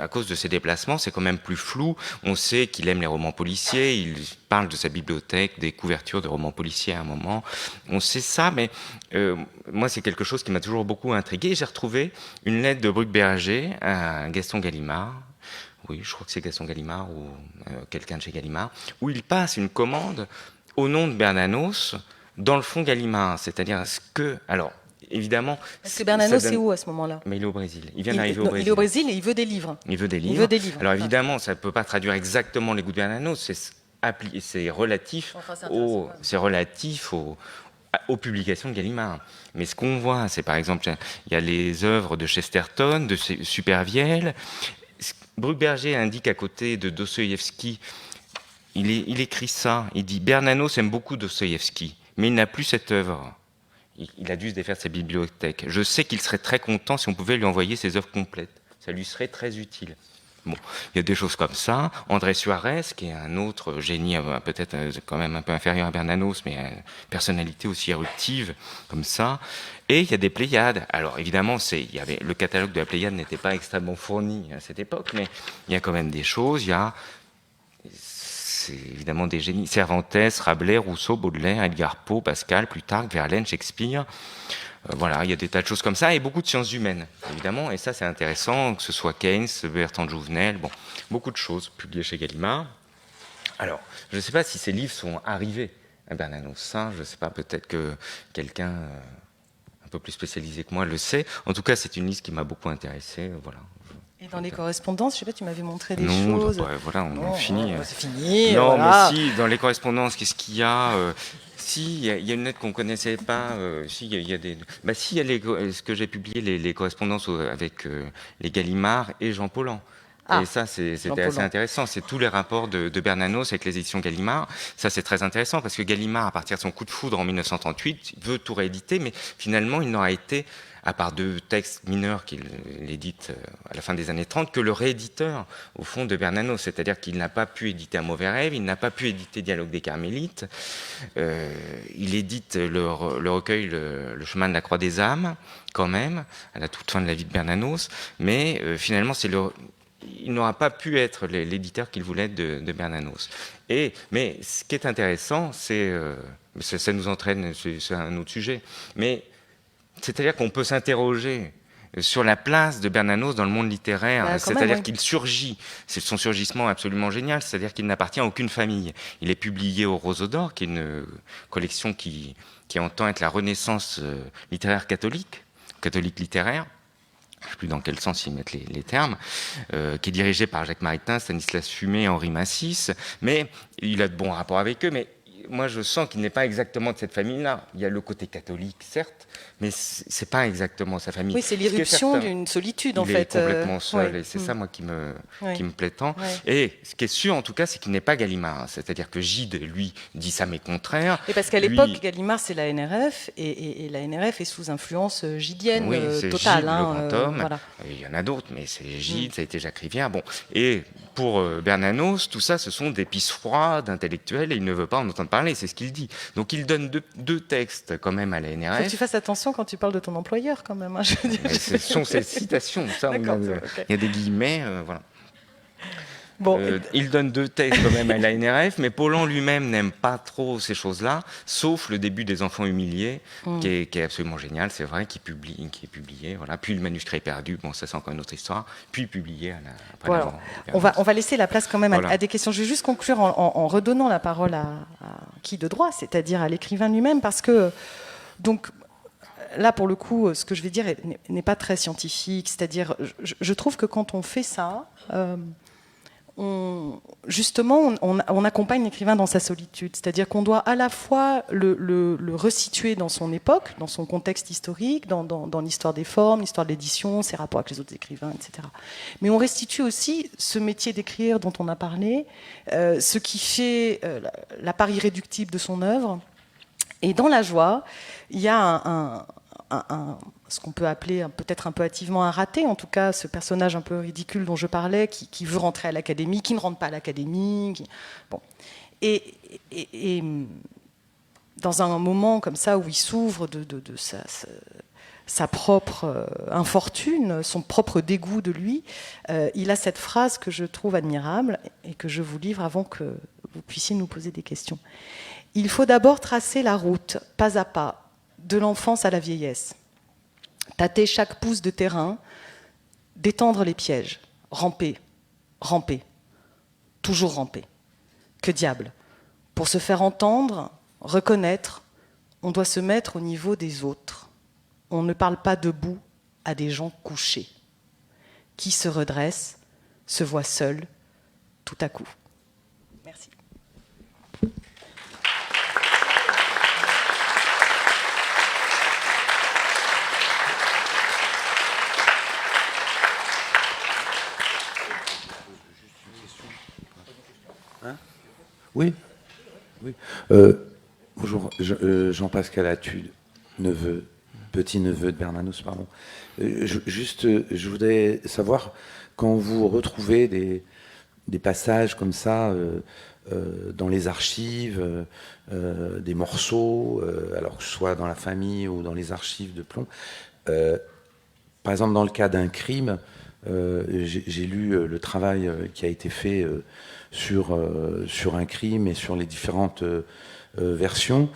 à cause de ses déplacements, c'est quand même plus flou. On sait qu'il aime les romans policiers, il parle de sa bibliothèque, des couvertures de romans policiers à un moment. On sait ça, mais moi, c'est quelque chose qui m'a toujours beaucoup intrigué. J'ai retrouvé une lettre de Bruckberger à Gaston Gallimard. Oui, je crois que c'est Gaston Gallimard ou quelqu'un de chez Gallimard, où il passe une commande au nom de Bernanos dans le fonds Gallimard. C'est-à-dire ce que... Alors, évidemment... Parce que Bernanos, c'est où à ce moment-là? Mais il est au Brésil. Il vient d'arriver au Brésil. Il est au Brésil et il veut des livres. Il veut des livres. Alors, évidemment, ça ne peut pas traduire exactement les goûts de Bernanos. C'est relatif, aux publications de Gallimard. Mais ce qu'on voit, c'est par exemple, il y a les œuvres de Chesterton, de Supervielle. Bruckberger indique à côté de Dostoïevski, il écrit ça, il dit « Bernanos aime beaucoup Dostoïevski, mais il n'a plus cette œuvre. Il a dû se défaire de sa bibliothèque. Je sais qu'il serait très content si on pouvait lui envoyer ses œuvres complètes. Ça lui serait très utile. » Bon, il y a des choses comme ça. André Suarez, qui est un autre génie, peut-être quand même un peu inférieur à Bernanos, mais une personnalité aussi éruptive, comme ça. Et il y a des Pléiades. Alors évidemment, le catalogue de la Pléiade n'était pas extrêmement fourni à cette époque, mais il y a quand même des choses. C'est évidemment des génies. Cervantes, Rabelais, Rousseau, Baudelaire, Edgar Poe, Pascal, Plutarque, Verlaine, Shakespeare. Voilà, il y a des tas de choses comme ça, et beaucoup de sciences humaines, évidemment, et ça c'est intéressant, que ce soit Keynes, Bertrand Jouvenel, beaucoup de choses publiées chez Gallimard. Alors, je ne sais pas si ces livres sont arrivés à Bernanos, ça, je ne sais pas, peut-être que quelqu'un un peu plus spécialisé que moi le sait. En tout cas, c'est une liste qui m'a beaucoup intéressé, voilà. Et dans les correspondances, je ne sais pas, tu m'avais montré des choses. Voilà, on finit. C'est fini. Non, voilà. mais si, dans les correspondances, qu'est-ce qu'il y a Si, il y a une lettre qu'on ne connaissait pas. Il y a ce que j'ai publié, les correspondances avec les Gallimard et Jean Paulhan. Et ça, c'était assez intéressant. C'est tous les rapports de Bernanos avec les éditions Gallimard. Ça, c'est très intéressant parce que Gallimard, à partir de son coup de foudre en 1938, veut tout rééditer, mais finalement, il n'aura été, à part 2 textes mineurs qu'il édite à la fin des années 30, que le rééditeur, au fond, de Bernanos. C'est-à-dire qu'il n'a pas pu éditer Un mauvais rêve, il n'a pas pu éditer Dialogue des Carmélites. Il édite le recueil Le chemin de la croix des âmes, quand même, à la toute fin de la vie de Bernanos. Mais finalement, il n'aura pas pu être l'éditeur qu'il voulait de Bernanos. Mais ce qui est intéressant, ça nous entraîne, c'est un autre sujet, mais c'est-à-dire qu'on peut s'interroger sur la place de Bernanos dans le monde littéraire, c'est-à-dire qu'il surgit, c'est son surgissement absolument génial, c'est-à-dire qu'il n'appartient à aucune famille. Il est publié au Roseau d'Or, qui est une collection qui entend être la renaissance littéraire catholique littéraire, je ne sais plus dans quel sens ils mettent les termes, qui est dirigé par Jacques Maritain, Stanislas Fumet, Henri Massis, mais il a de bons rapports avec eux, mais moi je sens qu'il n'est pas exactement de cette famille-là. Il y a le côté catholique, certes, mais c'est pas exactement sa famille. Oui, c'est l'irruption d'une solitude, en fait. Il est complètement seul, ouais. et c'est ça, moi, qui me plaît tant. Ouais. Et ce qui est sûr, en tout cas, c'est qu'il n'est pas Gallimard. C'est-à-dire que Gide, lui, dit ça, mais contraire. Et parce qu'à l'époque, Gallimard, c'est la NRF, et la NRF est sous influence gidienne totale. Gide, le grand homme. Voilà. Il y en a d'autres, mais c'est Gide, ça a été Jacques Rivière. Bon. Et pour Bernanos, tout ça, ce sont des pistes froides, intellectuelles, et il ne veut pas en entendre parler, c'est ce qu'il dit. Donc il donne deux textes, quand même, à la NRF. Faut que tu fasses attention quand tu parles de ton employeur, quand même. Hein, je veux dire. Ce sont ces citations, ça, il y a des guillemets, voilà. Bon, il donne 2 textes quand même à la NRF, mais Paulan lui-même n'aime pas trop ces choses-là, sauf le début des Enfants humiliés, qui est absolument génial, c'est vrai, qui est publié, voilà. Puis le manuscrit est perdu, bon ça c'est encore une autre histoire, puis publié après voilà. On va laisser la place quand même à des questions. Je vais juste conclure en redonnant la parole à qui de droit, c'est-à-dire à l'écrivain lui-même, parce que donc là, pour le coup, ce que je vais dire n'est pas très scientifique. C'est-à-dire, je trouve que quand on fait ça, justement, on accompagne l'écrivain dans sa solitude. C'est-à-dire qu'on doit à la fois le resituer dans son époque, dans son contexte historique, dans l'histoire des formes, l'histoire de l'édition, ses rapports avec les autres écrivains, etc. Mais on restitue aussi ce métier d'écrire dont on a parlé, ce qui fait la part irréductible de son œuvre. Et dans La Joie, il y a ce qu'on peut appeler peut-être un peu hâtivement un raté, en tout cas ce personnage un peu ridicule dont je parlais, qui veut rentrer à l'académie, qui ne rentre pas à l'académie. Bon. Et dans un moment comme ça où il s'ouvre de sa propre infortune, son propre dégoût de lui, il a cette phrase que je trouve admirable et que je vous livre avant que vous puissiez nous poser des questions. Il faut d'abord tracer la route, pas à pas, de l'enfance à la vieillesse. Tâter chaque pouce de terrain, détendre les pièges, ramper, ramper, toujours ramper. Que diable! Pour se faire entendre, reconnaître, on doit se mettre au niveau des autres. On ne parle pas debout à des gens couchés. Qui se redresse, se voit seul, tout à coup. Merci. Oui. Bonjour, Jean-Pascal Attude, petit-neveu de Bernanos, pardon. Je voudrais savoir, quand vous retrouvez des passages comme ça dans les archives, des morceaux, alors que ce soit dans la famille ou dans les archives de Plomb, par exemple dans le cas d'un crime, j'ai lu le travail qui a été fait sur un crime et sur les différentes versions.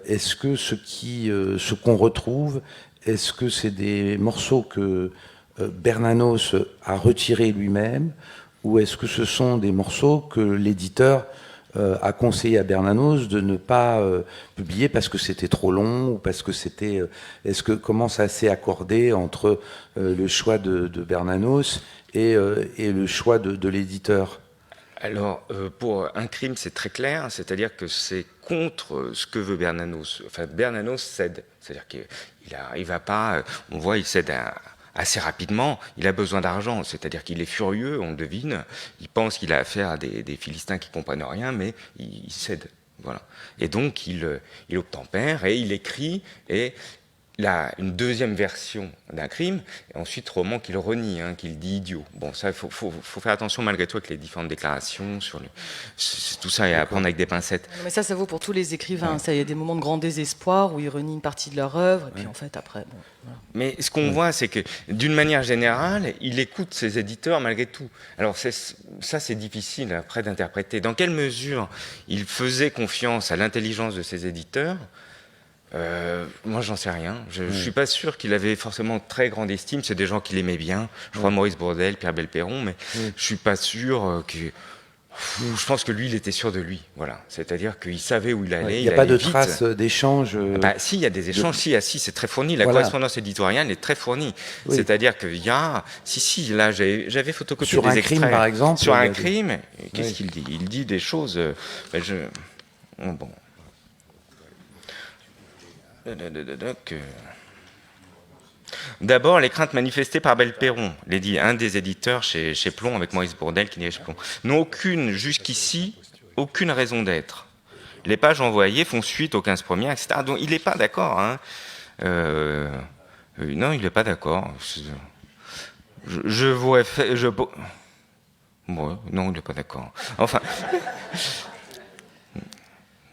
Est-ce que ce qu'on retrouve, est-ce que c'est des morceaux que Bernanos a retirés lui-même, ou est-ce que ce sont des morceaux que l'éditeur a conseillé à Bernanos de ne pas publier parce que c'était trop long, ou parce que c'était... comment ça s'est accordé entre le choix de Bernanos et le choix de l'éditeur? Alors, pour un crime, c'est très clair, c'est-à-dire que c'est contre ce que veut Bernanos. Enfin, Bernanos cède, c'est-à-dire qu'il va pas... On voit, il cède assez rapidement, il a besoin d'argent, c'est-à-dire qu'il est furieux, on le devine, il pense qu'il a affaire à des Philistins qui comprennent rien, mais il cède, voilà. Et donc il obtempère et il écrit une deuxième version d'un crime, et ensuite roman qu'il renie, qu'il dit idiot. Bon, ça, il faut faire attention malgré tout avec les différentes déclarations sur tout ça, et à prendre avec des pincettes. Non, mais ça vaut pour tous les écrivains. Il y a des moments de grand désespoir où ils renient une partie de leur œuvre, et puis en fait après. Bon, voilà. Mais ce qu'on voit, c'est que d'une manière générale, il écoute ses éditeurs malgré tout. Alors ça, c'est difficile après d'interpréter. Dans quelle mesure il faisait confiance à l'intelligence de ses éditeurs? Moi, j'en sais rien. Je suis pas sûr qu'il avait forcément très grande estime. C'est des gens qu'il aimait bien. Je crois Maurice Bourdelle, Pierre Belperron, mais je suis pas sûr que. Je pense que lui, il était sûr de lui. Voilà. C'est-à-dire qu'il savait où il allait. Il n'y a pas de traces d'échanges. Si, il y a des échanges. Si, c'est très fourni. La correspondance éditoriale est très fournie. Oui. C'est-à-dire qu'il y a. Là, j'avais photocopié des extraits. Sur un crime, par exemple. Sur un crime, qu'est-ce qu'il dit? Il dit des choses. Bon. D'abord, les craintes manifestées par Belperron, un des éditeurs chez Plon, avec Maurice Bourdel qui dirige Plon, n'ont aucune, jusqu'ici, aucune raison d'être. Les pages envoyées font suite aux 15 premières, etc. Donc il n'est pas d'accord. Hein. Non, il n'est pas d'accord. Je pourrais faire... Ouais, non, il n'est pas d'accord. Enfin...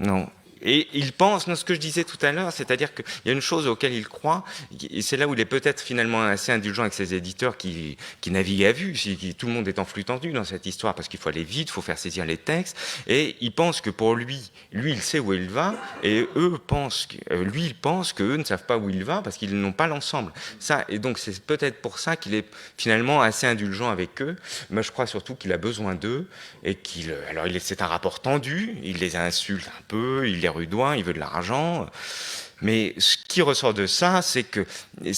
Non. Et il pense, ce que je disais tout à l'heure, c'est-à-dire qu'il y a une chose auquel il croit, et c'est là où il est peut-être finalement assez indulgent avec ses éditeurs qui naviguent à vue, tout le monde est en flux tendu dans cette histoire, parce qu'il faut aller vite, il faut faire saisir les textes, et il pense que pour lui, il sait où il va, et il pense qu'eux ne savent pas où il va, parce qu'ils n'ont pas l'ensemble. Ça, et donc c'est peut-être pour ça qu'il est finalement assez indulgent avec eux, mais je crois surtout qu'il a besoin d'eux, et c'est un rapport tendu, il les insulte un peu, il les rudoie, il veut de l'argent. Mais ce qui ressort de ça, c'est que je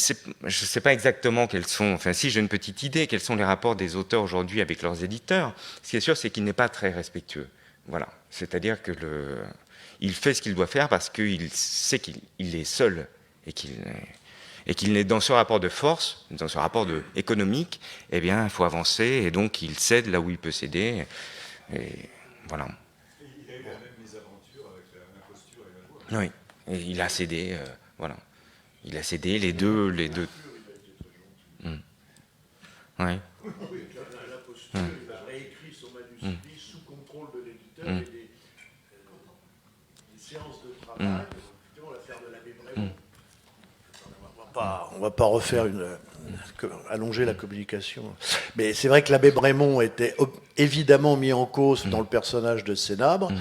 ne sais pas exactement quels sont, enfin si j'ai une petite idée, quels sont les rapports des auteurs aujourd'hui avec leurs éditeurs. Ce qui est sûr, c'est qu'il n'est pas très respectueux. Voilà. C'est-à-dire que il fait ce qu'il doit faire parce qu'il sait qu'il est seul et qu'il est dans ce rapport de force, dans ce rapport économique, eh bien, il faut avancer et donc il cède là où il peut céder. Et voilà. Oui, et il a cédé, voilà. Il a cédé les deux. Oui. La posture, il a réécrit son manuscrit sous contrôle de l'éditeur et des séances de travail. On va faire de l'abbé Brémond. On ne va pas refaire allonger la communication. Mais c'est vrai que l'abbé Brémond était évidemment mis en cause dans le personnage de Cénabre.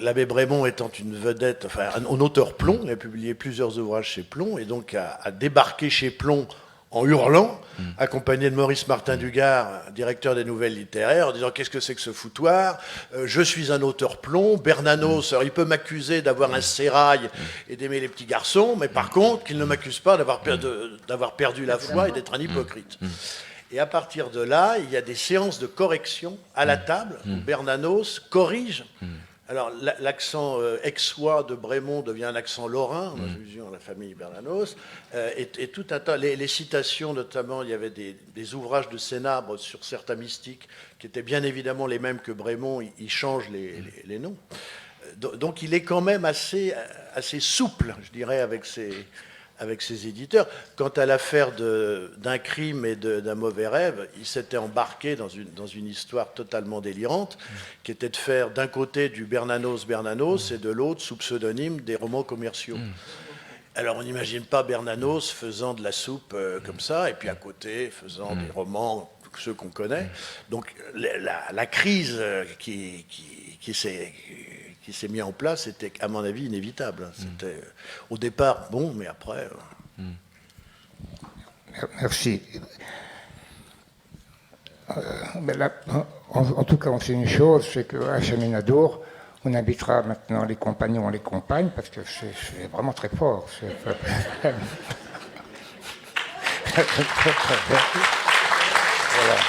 L'abbé Brémond étant une vedette, enfin un auteur Plon, il a publié plusieurs ouvrages chez Plon, et donc a débarqué chez Plon en hurlant, accompagné de Maurice Martin Dugard, directeur des Nouvelles Littéraires, en disant « Qu'est-ce que c'est que ce foutoir ? Je suis un auteur Plon, Bernanos, alors il peut m'accuser d'avoir un sérail et d'aimer les petits garçons, mais par contre, qu'il ne m'accuse pas d'avoir perdu la foi et d'être un hypocrite. » Et à partir de là, il y a des séances de correction à la table, où Bernanos corrige. Alors, l'accent aixois de Brémond devient un accent lorrain, en allusion à la famille Bernanos, et tout un tas, les citations notamment, il y avait des ouvrages de Cénabre sur certains mystiques qui étaient bien évidemment les mêmes que Brémond, il change les noms. Donc il est quand même assez souple, je dirais, avec ses éditeurs. Quant à l'affaire d'un crime et d'un mauvais rêve, il s'était embarqué dans une histoire totalement délirante, qui était de faire d'un côté du Bernanos et de l'autre, sous pseudonyme, des romans commerciaux. Alors on n'imagine pas Bernanos faisant de la soupe comme ça, et puis à côté faisant des romans, ceux qu'on connaît. Donc la crise qui s'est mis en place était, à mon avis, inévitable. C'était au départ bon, mais après... Merci. Là, en tout cas, on sait une chose, c'est qu'à Chaminadour, on invitera maintenant les compagnons et les compagnes, parce que c'est vraiment très fort. Voilà.